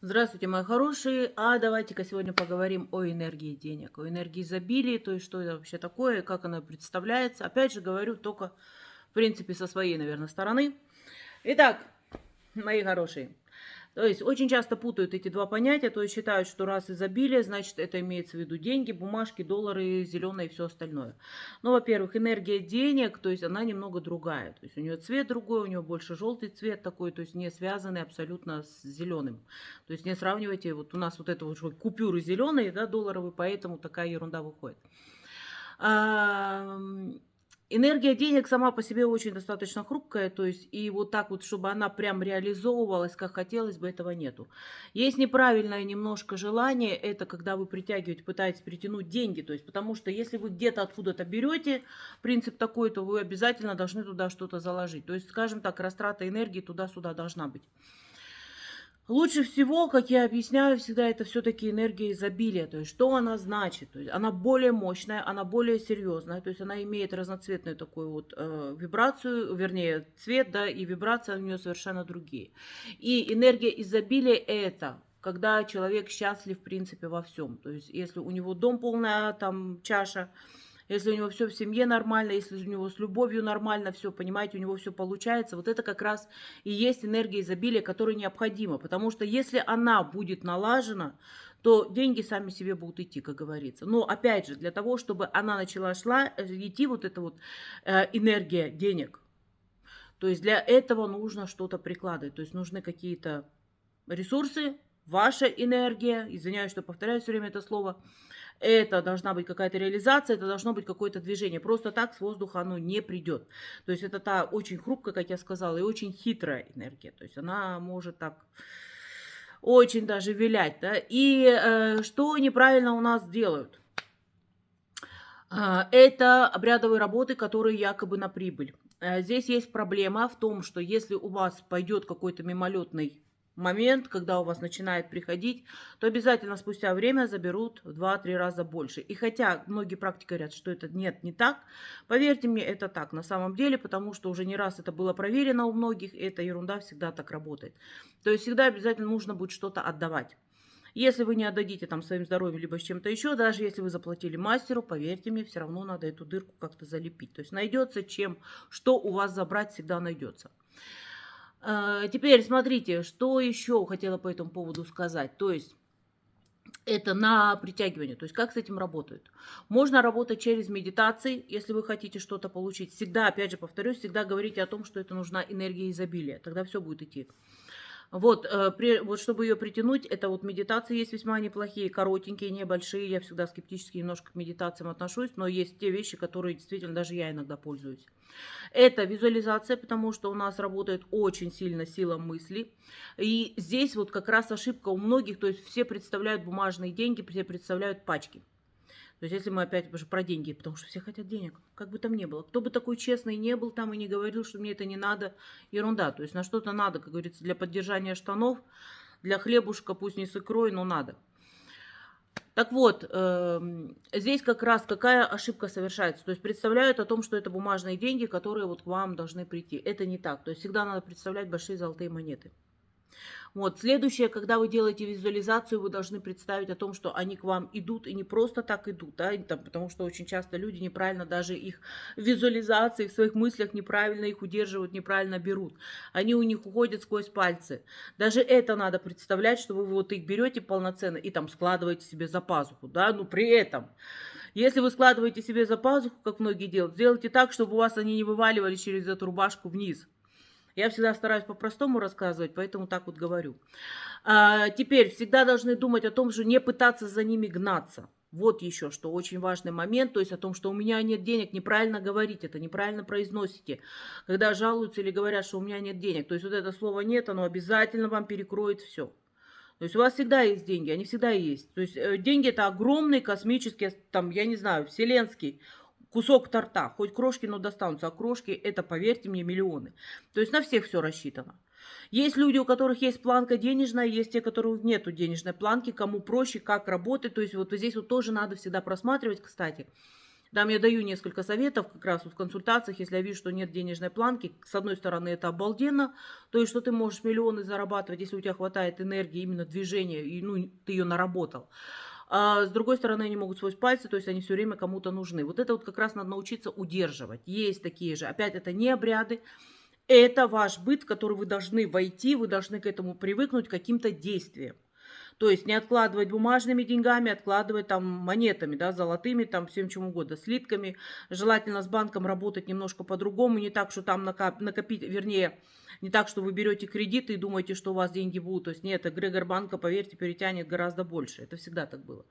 Здравствуйте, мои хорошие. Давайте-ка сегодня поговорим о энергии денег, о энергии изобилия, то есть что это вообще такое, как она представляется. Опять же говорю только, в принципе, со своей, наверное, стороны. Итак, мои хорошие, то есть очень часто путают эти два понятия, то есть считают, что раз изобилие, значит это имеется в виду деньги, бумажки, доллары, зеленое и все остальное. Ну, во-первых, энергия денег, то есть она немного другая, то есть у нее цвет другой, у нее больше желтый цвет такой, то есть не связанный абсолютно с зеленым. То есть не сравнивайте, вот у нас вот это вот купюры зеленые, да, долларовые, поэтому такая ерунда выходит. Ам, Энергия денег сама по себе очень достаточно хрупкая, то есть и вот так вот, чтобы она прям реализовывалась, как хотелось бы, этого нету. Есть неправильное немножко желание, это когда вы притягиваете, пытаетесь притянуть деньги, то есть потому что если вы где-то откуда-то берете, принцип такой, то вы обязательно должны туда что-то заложить. То есть, скажем так, растрата энергии туда-сюда должна быть. Лучше всего, как я объясняю всегда, это все-таки энергия изобилия. То есть, что она значит? То есть, она более мощная, она более серьезная. То есть, она имеет разноцветную такую вот вибрацию, вернее, цвет, да, и вибрация у нее совершенно другие. И энергия изобилия это когда человек счастлив, в принципе, во всем. То есть, если у него дом полная там чаша, если у него все в семье нормально, если у него с любовью нормально все, понимаете, у него все получается, вот это как раз и есть энергия изобилия, которая необходима. Потому что если она будет налажена, то деньги сами себе будут идти, как говорится. Но опять же, для того, чтобы она начала идти вот эта вот энергия денег, то есть для этого нужно что-то прикладывать. То есть нужны какие-то ресурсы, ваша энергия, извиняюсь, что повторяю все время это слово, это должна быть какая-то реализация, это должно быть какое-то движение. Просто так с воздуха оно не придет. То есть это та очень хрупкая, как я сказала, и очень хитрая энергия. То есть она может так очень даже вилять. Да? И что неправильно у нас делают? Это обрядовые работы, которые якобы на прибыль. Здесь есть проблема в том, что если у вас пойдет какой-то мимолетный момент, когда у вас начинает приходить, то обязательно спустя время заберут в 2-3 раза больше. И хотя многие практики говорят, что это нет, не так, поверьте мне, это так на самом деле, потому что уже не раз это было проверено у многих, и эта ерунда всегда так работает. То есть всегда обязательно нужно будет что-то отдавать. Если вы не отдадите там своим здоровьем, либо с чем-то еще, даже если вы заплатили мастеру, поверьте мне, все равно надо эту дырку как-то залепить. То есть найдется чем, что у вас забрать, всегда найдется. Теперь смотрите, что еще хотела по этому поводу сказать. То есть это на притягивание. То есть как с этим работают? Можно работать через медитации, если вы хотите что-то получить. Всегда, опять же, повторюсь, всегда говорите о том, что это нужна энергия изобилия. Тогда все будет идти. Вот, вот чтобы ее притянуть, это вот медитации есть весьма неплохие, коротенькие, небольшие. Я всегда скептически немножко к медитациям отношусь, но есть те вещи, которые действительно даже я иногда пользуюсь. Это визуализация, потому что у нас работает очень сильно сила мысли. И здесь вот как раз ошибка у многих, то есть все представляют бумажные деньги, все представляют пачки. То есть если мы опять уже про деньги, потому что все хотят денег, как бы там ни было. Кто бы такой честный не был там и не говорил, что мне это не надо, ерунда. То есть на что-то надо, как говорится, для поддержания штанов, для хлебушка, пусть не с икрой, но надо. Так вот, здесь как раз какая ошибка совершается. То есть представляют о том, что это бумажные деньги, которые вот к вам должны прийти. Это не так. То есть всегда надо представлять большие золотые монеты. Вот. Следующее, когда вы делаете визуализацию, вы должны представить о том, что они к вам идут и не просто так идут, да, потому что очень часто люди неправильно даже их визуализации в своих мыслях неправильно их удерживают, неправильно берут. Они у них уходят сквозь пальцы. Даже это надо представлять, что вы вот их берете полноценно и там складываете себе за пазуху, да, но при этом если вы складываете себе за пазуху, как многие делают, сделайте так, чтобы у вас они не вываливались через эту рубашку вниз. Я всегда стараюсь по-простому рассказывать, поэтому так вот говорю. Теперь всегда должны думать о том, что не пытаться за ними гнаться. Вот еще что очень важный момент, то есть о том, что у меня нет денег, неправильно говорить это, неправильно произносите. Когда жалуются или говорят, что у меня нет денег, то есть вот это слово нет, оно обязательно вам перекроет все. То есть у вас всегда есть деньги, они всегда есть. То есть деньги это огромный космический, там, я не знаю, вселенский кусок торта. Хоть крошки, но достанутся. А крошки это, поверьте мне, миллионы. То есть на всех все рассчитано. Есть люди, у которых есть планка денежная, есть те, у которых нету денежной планки, кому проще, как работать. То есть вот здесь вот тоже надо всегда просматривать, кстати. Там я даю несколько советов как раз вот в консультациях, если я вижу, что нет денежной планки. С одной стороны, это обалденно, то есть, что ты можешь миллионы зарабатывать, если у тебя хватает энергии, именно движения, и, ну, ты ее наработал. А с другой стороны, они могут сводить пальцы, то есть они все время кому-то нужны. Вот это вот как раз надо научиться удерживать. Есть такие же. Опять, это не обряды, это ваш быт, в который вы должны войти, вы должны к этому привыкнуть каким-то действием. То есть не откладывать бумажными деньгами, откладывать там монетами, да, золотыми, там всем чем угодно, слитками. Желательно с банком работать немножко по-другому, не так, что там накопить, вернее, не так, что вы берете кредиты и думаете, что у вас деньги будут. То есть нет, эгрегор банка, поверьте, перетянет гораздо больше. Это всегда так было.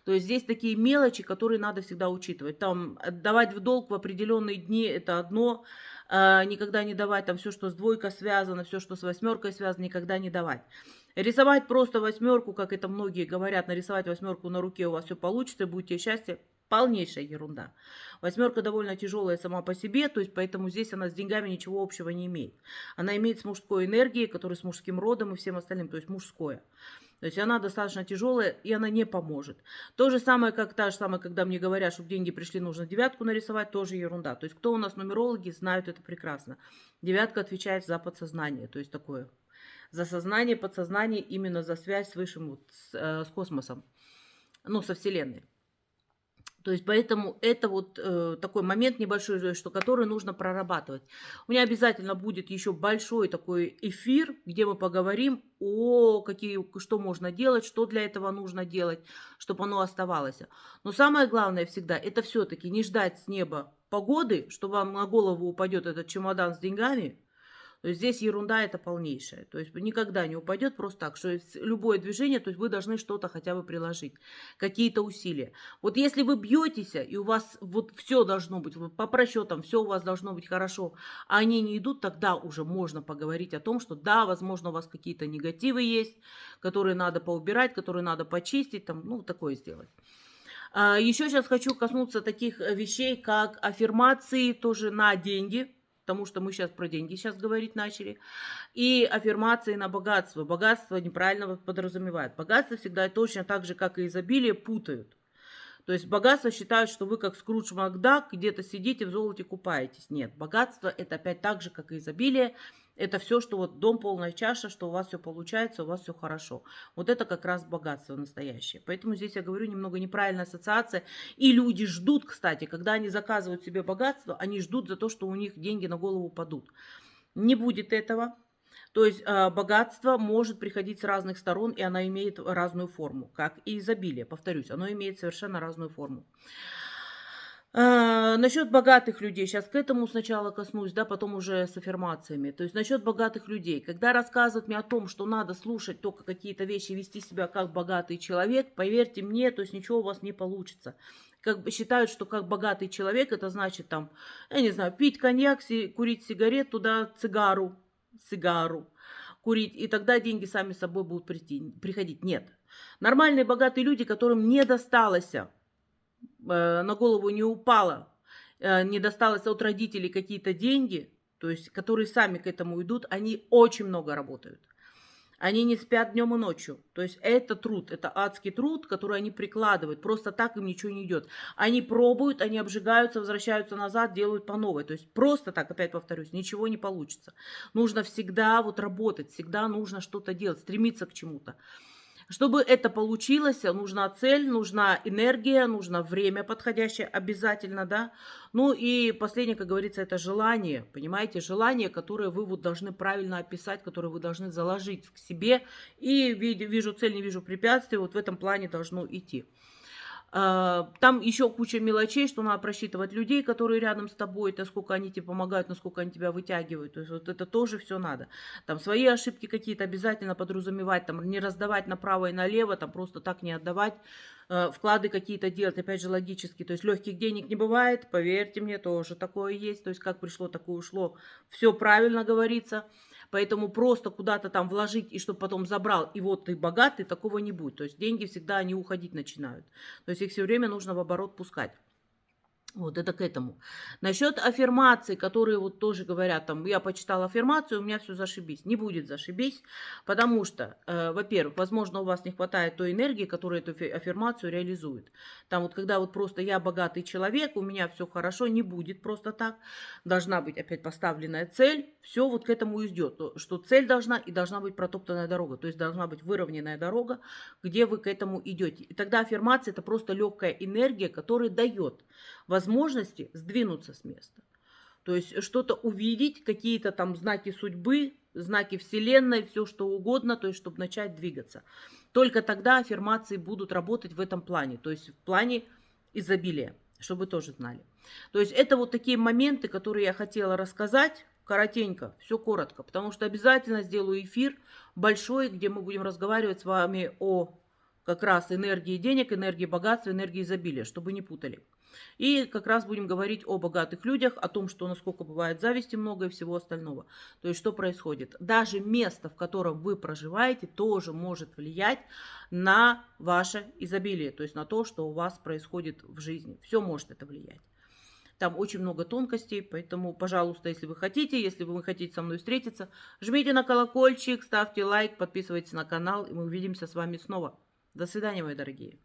То есть здесь такие мелочи, которые надо всегда учитывать. Там отдавать в долг в определенные дни – это одно, никогда не давать там все, что с двойкой связано, все, что с восьмеркой связано, никогда не давать. Рисовать просто восьмерку, как это многие говорят, нарисовать восьмерку на руке, у вас все получится, будете счастье. Полнейшая ерунда. Восьмерка довольно тяжелая сама по себе, то есть поэтому здесь она с деньгами ничего общего не имеет. Она имеет с мужской энергией, которая с мужским родом и всем остальным, то есть мужское. То есть она достаточно тяжелая, и она не поможет. То же самое, как та же самая, когда мне говорят, чтобы деньги пришли, нужно девятку нарисовать, тоже ерунда. То есть кто у нас нумерологи, знают это прекрасно. Девятка отвечает за подсознание, то есть такое. За сознание, подсознание, именно за связь с высшим, вот, с космосом, ну, со Вселенной. То есть поэтому это вот такой момент небольшой, что который нужно прорабатывать. У меня обязательно будет еще большой такой эфир, где мы поговорим о что можно делать, что для этого нужно делать, чтобы оно оставалось. Но самое главное всегда, это все-таки не ждать с неба погоды, что вам на голову упадет этот чемодан с деньгами. То есть здесь ерунда это полнейшая. То есть никогда не упадет просто так, что любое движение, то есть вы должны что-то хотя бы приложить, какие-то усилия. Вот если вы бьетесь, и у вас вот все должно быть, по просчетам, все у вас должно быть хорошо, а они не идут, тогда уже можно поговорить о том, что да, возможно, у вас какие-то негативы есть, которые надо поубирать, которые надо почистить, там, ну, такое сделать. Еще сейчас хочу коснуться таких вещей, как аффирмации тоже на деньги, потому что мы сейчас про деньги сейчас говорить начали, и аффирмации на богатство. Богатство неправильно подразумевают. Богатство всегда точно так же, как и изобилие, путают. То есть богатство считают, что вы как Скрудж Макдак где-то сидите в золоте купаетесь. Нет, богатство это опять так же, как и изобилие. Это все, что вот дом полная чаша, что у вас все получается, у вас все хорошо. Вот это как раз богатство настоящее. Поэтому здесь я говорю немного неправильная ассоциация. И люди ждут, кстати, когда они заказывают себе богатство, они ждут за то, что у них деньги на голову падут. Не будет этого. То есть богатство может приходить с разных сторон, и оно имеет разную форму, как и изобилие, повторюсь, оно имеет совершенно разную форму. Насчет богатых людей, сейчас к этому сначала коснусь, да, потом уже с аффирмациями. То есть насчет богатых людей, когда рассказывают мне о том, что надо слушать только какие-то вещи, вести себя как богатый человек, поверьте мне, то есть ничего у вас не получится. Как бы считают, что как богатый человек, это значит там, я не знаю, пить коньяк, курить сигарет, туда сигару курить, и тогда деньги сами собой будут приходить. Нет. Нормальные богатые люди, которым не досталось, на голову не упало, не досталось от родителей какие-то деньги, то есть которые сами к этому идут, они очень много работают. Они не спят днем и ночью. То есть это труд, это адский труд, который они прикладывают. Просто так им ничего не идет. Они пробуют, они обжигаются, возвращаются назад, делают по новой. То есть просто так, опять повторюсь, ничего не получится. Нужно всегда вот работать, всегда нужно что-то делать, стремиться к чему-то. Чтобы это получилось, нужна цель, нужна энергия, нужно время подходящее обязательно, да. Ну и последнее, как говорится, это желание, понимаете, желание, которое вы вот должны правильно описать, которое вы должны заложить к себе. И вижу цель, не вижу препятствий, вот в этом плане должно идти. Там еще куча мелочей, что надо просчитывать людей, которые рядом с тобой, насколько они тебе помогают, насколько они тебя вытягивают. То есть вот это тоже все надо. Там свои ошибки какие-то обязательно подразумевать, там не раздавать направо и налево, там просто так не отдавать, вклады какие-то делать, опять же логически. То есть легких денег не бывает, поверьте мне, тоже такое есть. То есть как пришло, такое ушло. Все правильно говорится. Поэтому просто куда-то там вложить, и чтобы потом забрал, и вот ты богатый, такого не будет. То есть деньги всегда, они уходить начинают. То есть их все время нужно в оборот пускать. Вот это к этому. Насчет аффирмаций, которые вот тоже говорят, там, я почитала аффирмацию, у меня все зашибись. Не будет зашибись, потому что, во-первых, возможно, у вас не хватает той энергии, которая эту аффирмацию реализует. Там вот когда вот просто я богатый человек, у меня все хорошо, не будет просто так. Должна быть опять поставленная цель, все вот к этому идет, что цель должна и должна быть протоптанная дорога, то есть должна быть выровненная дорога, где вы к этому идете. И тогда аффирмация это просто легкая энергия, которая дает возможности сдвинуться с места. То есть что-то увидеть, какие-то там знаки судьбы, знаки Вселенной, все что угодно, то есть чтобы начать двигаться. Только тогда аффирмации будут работать в этом плане, то есть в плане изобилия, чтобы вы тоже знали. То есть это вот такие моменты, которые я хотела рассказать, коротенько, все коротко, потому что обязательно сделаю эфир большой, где мы будем разговаривать с вами о как раз энергии денег, энергии богатства, энергии изобилия, чтобы не путали. И как раз будем говорить о богатых людях, о том, что насколько бывает зависти много и всего остального. То есть что происходит. Даже место, в котором вы проживаете, тоже может влиять на ваше изобилие, то есть на то, что у вас происходит в жизни. Все может это влиять. Там очень много тонкостей, поэтому, пожалуйста, если вы хотите со мной встретиться, жмите на колокольчик, ставьте лайк, подписывайтесь на канал, и мы увидимся с вами снова. До свидания, мои дорогие.